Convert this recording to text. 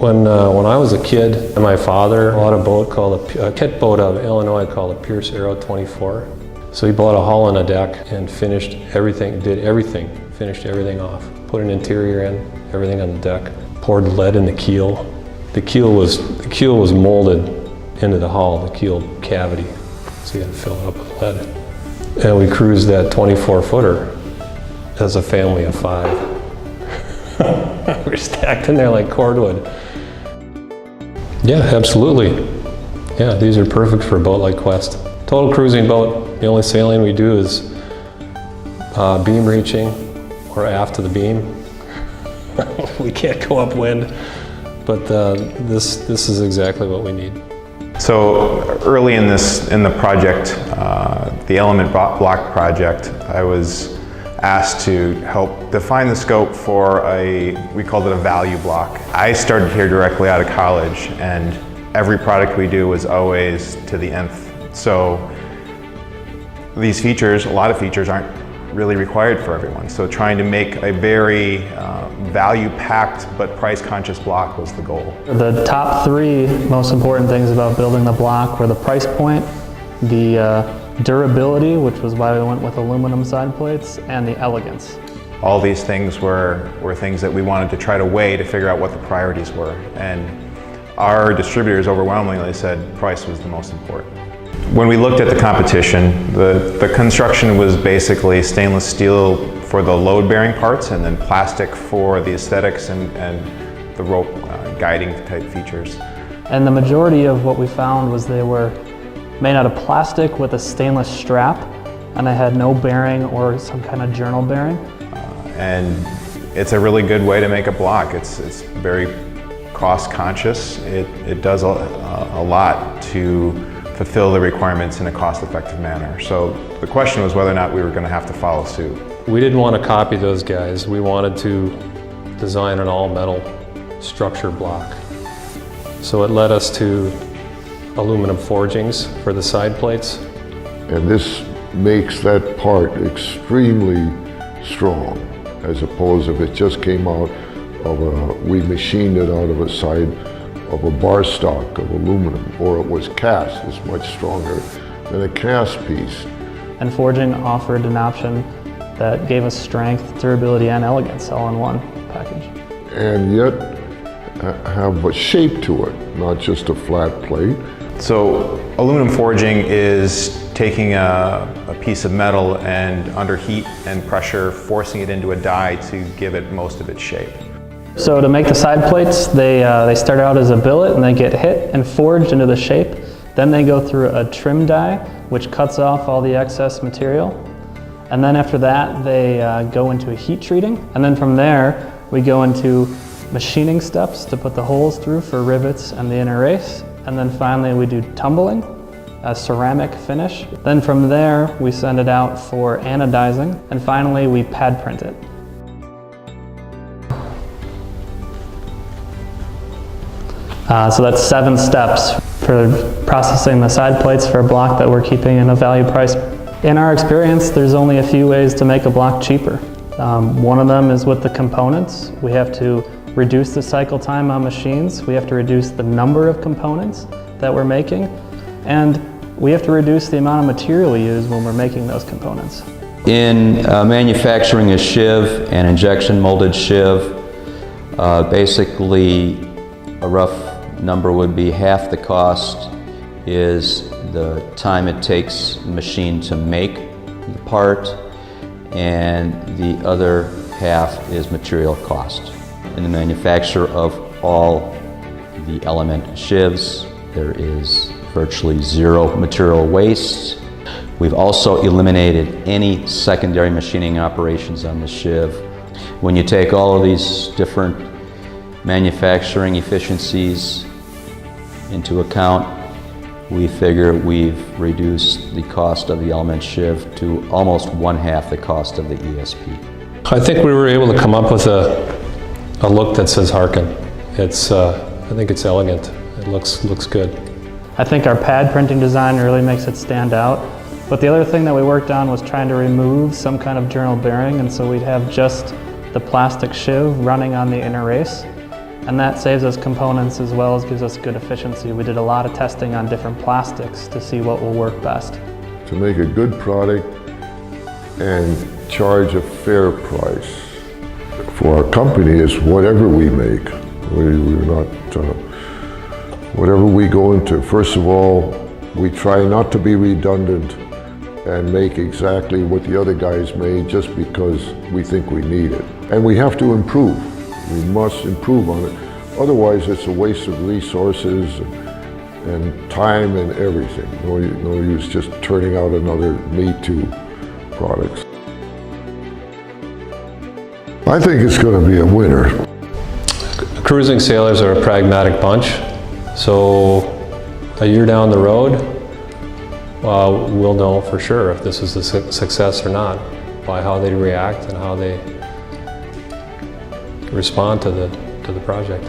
When I was a kid, my father bought a boat called a kit boat out of Illinois called a Pierce Arrow 24. So he bought a hull and a deck and finished everything, finished everything off. Put an interior in, everything on the deck. Poured lead in the keel. The keel was molded into the hull, the keel cavity. So you had to fill it up with lead. And we cruised that 24-footer as a family of 5. We're stacked in there like cordwood. Yeah, absolutely. Yeah, these are perfect for a boat like Quest. Total cruising boat. The only sailing we do is beam reaching or aft to the beam. We can't go upwind, but this is exactly what we need. So early in the project, the element block project, I was asked to help define the scope for we called it a value block. I started here directly out of college, and every product we do was always to the nth. So these features, a lot of features aren't really required for everyone. So trying to make a very value-packed but price-conscious block was the goal. The top 3 most important things about building the block were the price point, the durability, which was why we went with aluminum side plates, and the elegance. All these things were things that we wanted to try to weigh to figure out what the priorities were. And our distributors overwhelmingly said price was the most important. When we looked at the competition, the construction was basically stainless steel for the load-bearing parts and then plastic for the aesthetics and the rope guiding type features. And the majority of what we found was they were made out of plastic with a stainless strap, and they had no bearing or some kind of journal bearing. And it's a really good way to make a block. It's very cost conscious. It does a lot to fulfill the requirements in a cost-effective manner. So the question was whether or not we were going to have to follow suit. We didn't want to copy those guys. We wanted to design an all-metal structure block. So it led us to aluminum forgings for the side plates. And this makes that part extremely strong, as opposed if it just came out of we machined it out of a side of a bar stock of aluminum, or it was cast. It's much stronger than a cast piece. And forging offered an option that gave us strength, durability, and elegance all in one package. And yet have a shape to it, not just a flat plate. So aluminum forging is taking a piece of metal and under heat and pressure forcing it into a die to give it most of its shape. So to make the side plates, they start out as a billet and they get hit and forged into the shape. Then they go through a trim die, which cuts off all the excess material. And then after that, they go into a heat treating. And then from there, we go into machining steps to put the holes through for rivets and the inner race. And then finally, we do tumbling, a ceramic finish. Then from there, we send it out for anodizing. And finally, we pad print it. So that's 7 steps for processing the side plates for a block that we're keeping in a value price. In our experience, there's only a few ways to make a block cheaper. One of them is with the components. We have to reduce the cycle time on machines. We have to reduce the number of components that we're making. And we have to reduce the amount of material we use when we're making those components. In manufacturing a sheave, an injection molded sheave, basically a rough number would be half the cost is the time it takes the machine to make the part, and the other half is material cost. In the manufacture of all the element sheaves, there is virtually 0 material waste. We've also eliminated any secondary machining operations on the sheave. When you take all of these different manufacturing efficiencies into account, we figure we've reduced the cost of the element sheave to almost 1/2 the cost of the ESP. I think we were able to come up with a look that says Harken. I think it's elegant. It looks good. I think our pad printing design really makes it stand out. But the other thing that we worked on was trying to remove some kind of journal bearing, and so we'd have just the plastic sheave running on the inner race. And that saves us components as well as gives us good efficiency. We did a lot of testing on different plastics to see what will work best. To make a good product and charge a fair price. For our company, is whatever we make. We're not, whatever we go into, first of all, we try not to be redundant and make exactly what the other guys made just because we think we need it. And we have to improve. We must improve on it. Otherwise, it's a waste of resources and time and everything. No use just turning out another Me Too products. I think it's going to be a winner. Cruising sailors are a pragmatic bunch, so a year down the road, we'll know for sure if this is a success or not by how they react and how they respond to the project.